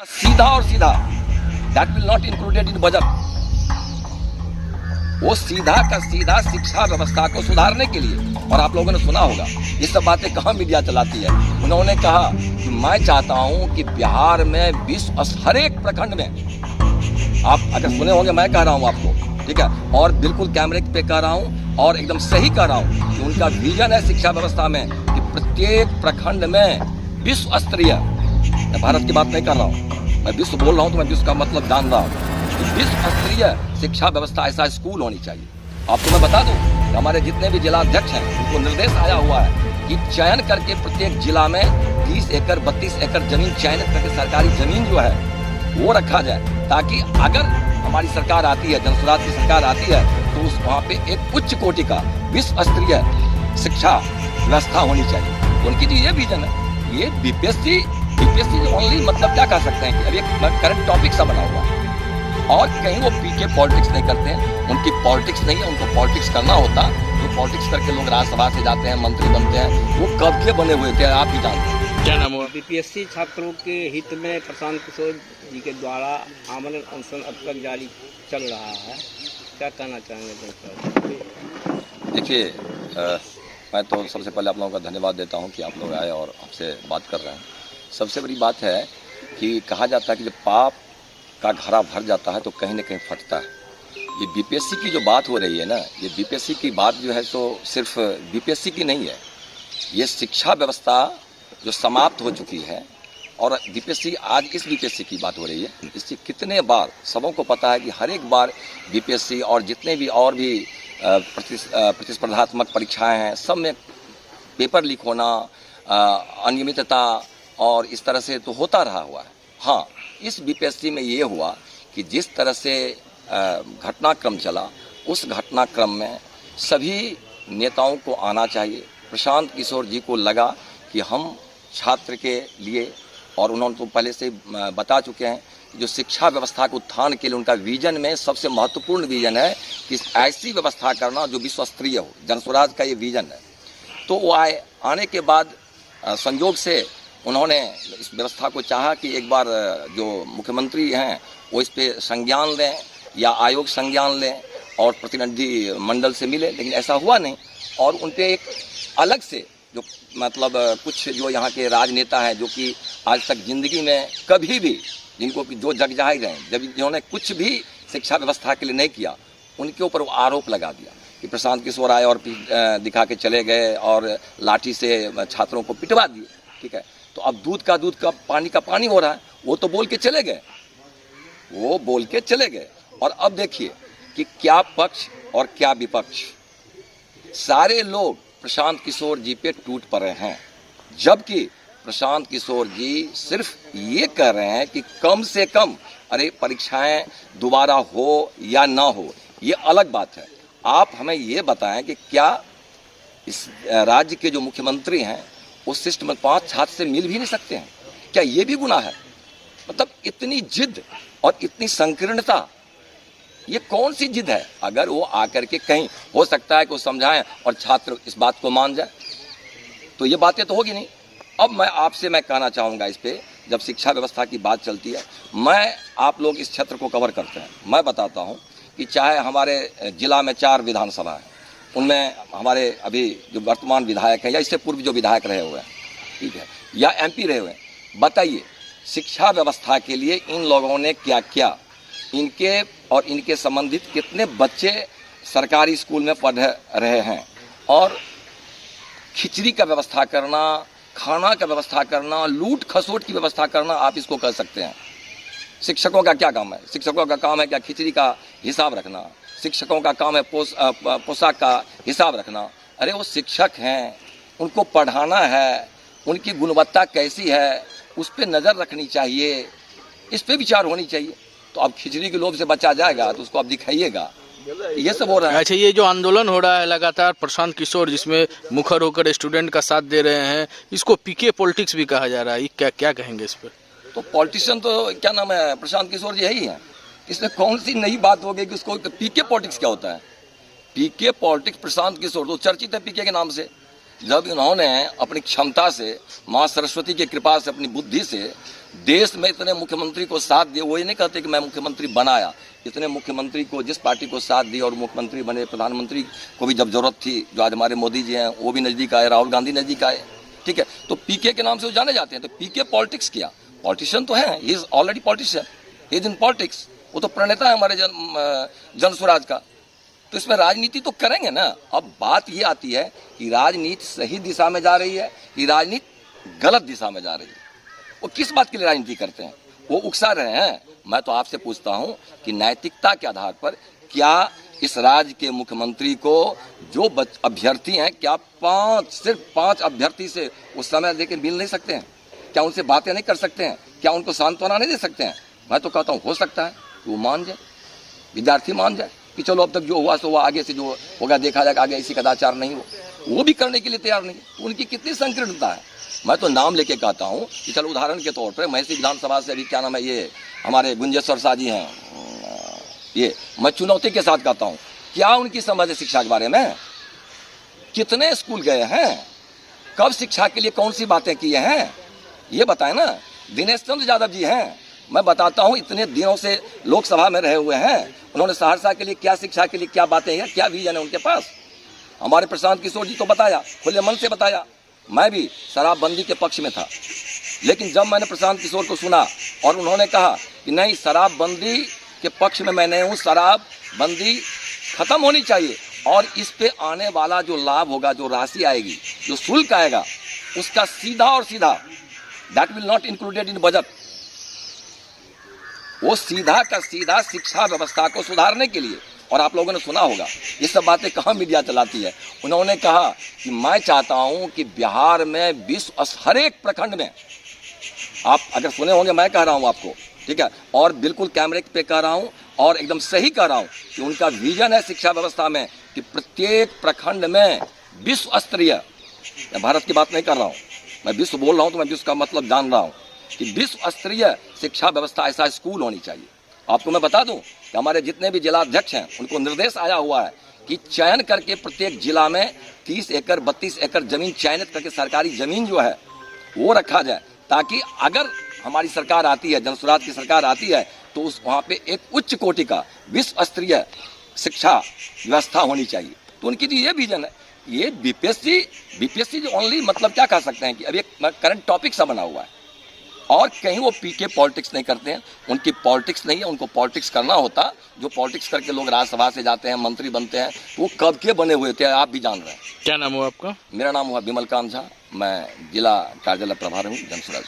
सीधा और सीधा, that will not included in budget. वो सीधा का सीधा शिक्षा व्यवस्था को सुधारने के लिए, और आप लोगों ने सुना होगा ये सब बातें कहाँ मीडिया चलाती है। उन्होंने कहा कि मैं चाहता हूं कि बिहार में हर एक प्रखंड में, आप अगर सुने होंगे मैं कह रहा हूं आपको, ठीक है, और बिल्कुल कैमरे पे कह रहा हूं और एकदम सही कह रहा हूं कि उनका विजन है शिक्षा व्यवस्था में कि प्रत्येक प्रखंड में विश्व स्तरीय, मैं भारत की बात नहीं कर रहा हूं, मैं विश्व बोल रहा हूं तो मैं विश्व का मतलब जान रहा हूं, विश्व स्तरीय शिक्षा व्यवस्था ऐसा स्कूल होनी चाहिए। आपको मैं बता दूं कि हमारे जितने भी जिलाध्यक्ष हैं उनको निर्देश आया हुआ है कि चयन करके प्रत्येक जिला में 30 एकड़ 32 एकड़ जमीन चयनित करके सरकारी जमीन जो है वो रखा जाए, ताकि अगर हमारी सरकार आती है, जनस्वराज की सरकार आती है, तो उस वहाँ पे एक उच्च कोटि का विश्व स्तरीय शिक्षा व्यवस्था होनी चाहिए। उनकी जो ये विजन है, ये बीपीएससी ओनली मतलब क्या कह सकते हैं कि अभी एक करंट टॉपिक सा बना हुआ है, और कहीं वो पीके पॉलिटिक्स नहीं करते हैं। उनकी पॉलिटिक्स नहीं है, उनको पॉलिटिक्स करना होता तो पॉलिटिक्स करके लोग राज्यसभा से जाते हैं, मंत्री बनते हैं, वो कब के बने हुए थे आप ही जानते हैं। क्या नाम हुआ? बीपीएससी छात्रों के हित में प्रशांत किशोर जी के द्वारा आमरण अनशन अब तक जारी चल रहा है, क्या कहना चाहेंगे? देखिए, मैं तो सबसे पहले आप लोगों का धन्यवाद देता हूं कि आप लोग आए और हमसे बात कर रहे हैं। सबसे बड़ी बात है कि कहा जाता है कि जब पाप का घड़ा भर जाता है तो कहीं न कहीं फटता है। ये बीपीएससी की जो बात हो रही है ना, ये बीपीएससी की बात जो है तो सिर्फ बीपीएससी की नहीं है, ये शिक्षा व्यवस्था जो समाप्त हो चुकी है, और बीपीएससी आज इस बीपीएससी की बात हो रही है। इससे कितने बार सबों को पता है कि हर एक बार बीपीएससी और जितने भी और भी प्रतिस्पर्धात्मक परीक्षाएं हैं, सब में पेपर लीक होना, अनियमितता और इस तरह से तो होता रहा हुआ है। हाँ, इस बीपीएससी में ये हुआ कि जिस तरह से घटनाक्रम चला, उस घटनाक्रम में सभी नेताओं को आना चाहिए। प्रशांत किशोर जी को लगा कि हम छात्र के लिए, और उन्होंने तो पहले से बता चुके हैं कि जो शिक्षा व्यवस्था के उत्थान के लिए उनका विजन में सबसे महत्वपूर्ण विजन है कि ऐसी व्यवस्था करना जो विश्व स्तरीय हो। जनस्वराज का ये विजन है। तो वो आने के बाद संयोग से उन्होंने इस व्यवस्था को चाहा कि एक बार जो मुख्यमंत्री हैं वो इस पे संज्ञान लें या आयोग संज्ञान लें और प्रतिनिधि मंडल से मिले, लेकिन ऐसा हुआ नहीं। और उन पे एक अलग से जो मतलब कुछ जो यहाँ के राजनेता हैं जो कि आज तक जिंदगी में कभी भी, जिनको जो जग जाहिर रहे, जब जिन्होंने कुछ भी शिक्षा व्यवस्था के लिए नहीं किया, उनके ऊपर वो आरोप लगा दिया कि प्रशांत किशोर आए और दिखा के चले गए और लाठी से छात्रों को पिटवा दिए। ठीक है, तो अब दूध का पानी का पानी हो रहा है। वो तो बोल के चले गए, वो बोल के चले गए, और अब देखिए कि क्या पक्ष और क्या विपक्ष, सारे लोग प्रशांत किशोर जी पे टूट पड़े हैं, जबकि प्रशांत किशोर जी सिर्फ ये कह रहे हैं कि कम से कम अरे परीक्षाएं दोबारा हो या ना हो, ये अलग बात है। आप हमें ये बताएं कि क्या इस राज्य के जो मुख्यमंत्री हैं उस सिस्टम में 5 छात्र से मिल भी नहीं सकते हैं? क्या ये भी गुनाह है? मतलब इतनी जिद और इतनी संकीर्णता, ये कौन सी जिद है? अगर वो आकर के कहीं हो सकता है कि वो समझाएं और छात्र इस बात को मान जाए, तो ये बातें तो होगी नहीं। अब मैं कहना चाहूँगा इस पे, जब शिक्षा व्यवस्था की बात चलती है, आप लोग इस क्षेत्र को कवर करते हैं, मैं बताता हूँ कि चाहे हमारे जिला में 4 विधानसभा हैं, उनमें हमारे अभी जो वर्तमान विधायक हैं या इससे पूर्व जो विधायक रहे हुए हैं, ठीक है, या एमपी रहे हुए हैं, बताइए शिक्षा व्यवस्था के लिए इन लोगों ने क्या किया? इनके और इनके संबंधित कितने बच्चे सरकारी स्कूल में पढ़ रहे हैं? और खिचड़ी का व्यवस्था करना, खाना का व्यवस्था करना, लूट खसोट की व्यवस्था करना, आप इसको कर सकते हैं। शिक्षकों का क्या काम है? शिक्षकों का काम है क्या खिचड़ी का हिसाब रखना? शिक्षकों का काम है पोशाक का हिसाब रखना? अरे वो शिक्षक हैं, उनको पढ़ाना है, उनकी गुणवत्ता कैसी है उस पर नज़र रखनी चाहिए, इस पे विचार होनी चाहिए। तो अब खिचड़ी के लोभ से बचा जाएगा तो उसको आप दिखाइएगा, ये सब हो रहा है। अच्छा, ये जो आंदोलन हो रहा है लगातार प्रशांत किशोर, जिसमें मुखर होकर स्टूडेंट का साथ दे रहे हैं, इसको पीके पॉलिटिक्स भी कहा जा रहा है, ये क्या कहेंगे इस पर? तो पॉलिटिशियन तो क्या नाम है, प्रशांत किशोर जी ही हैं। इसमें कौन सी नई बात हो गई कि उसको पीके पॉलिटिक्स क्या होता है? पीके पॉलिटिक्स प्रशांत किशोर तो चर्चित है पीके के नाम से, जब इन्होंने अपनी क्षमता से, माँ सरस्वती की कृपा से, अपनी बुद्धि से देश में इतने मुख्यमंत्री को साथ दिए। वो ये नहीं कहते कि मैं मुख्यमंत्री बनाया, इतने मुख्यमंत्री को, जिस पार्टी को साथ दिया और मुख्यमंत्री बने, प्रधानमंत्री को भी जब जरूरत थी, जो आज हमारे मोदी जी हैं वो भी नज़दीक आए, राहुल गांधी नज़दीक आए, ठीक है। तो पीके के नाम से वो जाने जाते हैं। तो पीके पॉलिटिक्स किया, पॉलिटिशियन तो है, he is already politician, he is in politics, वो तो प्रणेता है हमारे जन स्वराज का। तो इसमें राजनीति तो करेंगे ना। अब बात ये आती है कि राजनीति सही दिशा में जा रही है कि राजनीति गलत दिशा में जा रही है। वो किस बात के लिए राजनीति करते हैं? वो उकसा रहे हैं। मैं तो आपसे पूछता हूं कि नैतिकता के आधार पर क्या इस राज्य के मुख्यमंत्री को जो अभ्यर्थी हैं, क्या सिर्फ 5 अभ्यर्थी से उस समय देकर मिल नहीं सकते हैं? क्या उनसे बातें नहीं कर सकते हैं? क्या उनको सांत्वना नहीं दे सकते हैं? मैं तो कहता हूँ हो सकता है कि वो मान जाए, विद्यार्थी मान जाए कि चलो अब तक जो हुआ सो हुआ, आगे से जो होगा देखा जाएगा, आगे ऐसी कदाचार नहीं हो। वो भी करने के लिए तैयार नहीं। तो उनकी कितनी संकीर्णता है। मैं तो नाम लेके कहता हूँ कि चलो उदाहरण के तौर पर महसी विधानसभा से अभी क्या नाम है, ये हमारे गुंजेश्वर शाह जी हैं, ये मैं चुनौती के साथ कहता हूँ, क्या उनकी समझ है शिक्षा के बारे में? कितने स्कूल गए हैं? कब शिक्षा के लिए कौन सी बातें किए हैं? ये बताएं ना। दिनेश चंद्र यादव जी हैं, मैं बताता हूँ, इतने दिनों से लोकसभा में रहे हुए हैं, उन्होंने सहरसा के लिए क्या, शिक्षा के लिए क्या बातें हैं, क्या विजन है उनके पास? हमारे प्रशांत किशोर जी तो बताया, खुले मन से बताया। मैं भी शराबबंदी के पक्ष में था, लेकिन जब मैंने प्रशांत किशोर को सुना और उन्होंने कहा कि नहीं, शराबबंदी के पक्ष में मैं नहीं हूँ, शराबबंदी खत्म होनी चाहिए और इस पे आने वाला जो लाभ होगा, जो राशि आएगी, जो शुल्क आएगा, उसका सीधा और सीधा, that will not included in budget, वो सीधा का सीधा शिक्षा व्यवस्था को सुधारने के लिए। और आप लोगों ने सुना होगा, ये सब बातें कहाँ मीडिया चलाती है। उन्होंने कहा कि मैं चाहता हूं कि बिहार में हर एक प्रखंड में, आप अगर सुने होंगे, मैं कह रहा हूं आपको, ठीक है, और बिल्कुल कैमरे पे कह रहा हूं और एकदम सही कह रहा हूं कि उनका विजन है शिक्षा व्यवस्था में कि प्रत्येक प्रखंड में विश्व स्तरीय, मैं भारत की बात नहीं कर रहा हूं, मैं विश्व बोल रहा हूं तो मैं विश्व का मतलब जान रहा हूं कि विश्व स्तरीय शिक्षा व्यवस्था, ऐसा स्कूल होनी चाहिए। आपको मैं बता दूं कि हमारे जितने भी जिलाध्यक्ष हैं, उनको निर्देश आया हुआ है कि चयन करके प्रत्येक जिला में 30 एकड़ 32 एकड़ जमीन चयनित करके, सरकारी जमीन जो है वो रखा जाए, ताकि अगर हमारी सरकार आती है, जनस्वराज की सरकार आती है, तो उस वहाँ पे एक उच्च कोटि का विश्व स्तरीय शिक्षा व्यवस्था होनी चाहिए। तो उनकी तो ये विजन है। ये बीपीएससी जो ओनली मतलब क्या कह सकते हैं कि अभी एक करंट टॉपिक सा बना हुआ है और कहीं वो पीके पॉलिटिक्स नहीं करते हैं। उनकी पॉलिटिक्स नहीं है, उनको पॉलिटिक्स करना होता, जो पॉलिटिक्स करके लोग राज्यसभा से जाते हैं, मंत्री बनते हैं, वो कब के बने हुए थे, आप भी जान रहे हैं। क्या नाम हुआ आपका? मेरा नाम हुआ विमल कांत झा, मैं जिला कार्यालय प्रभारी हूँ जनस्वराज।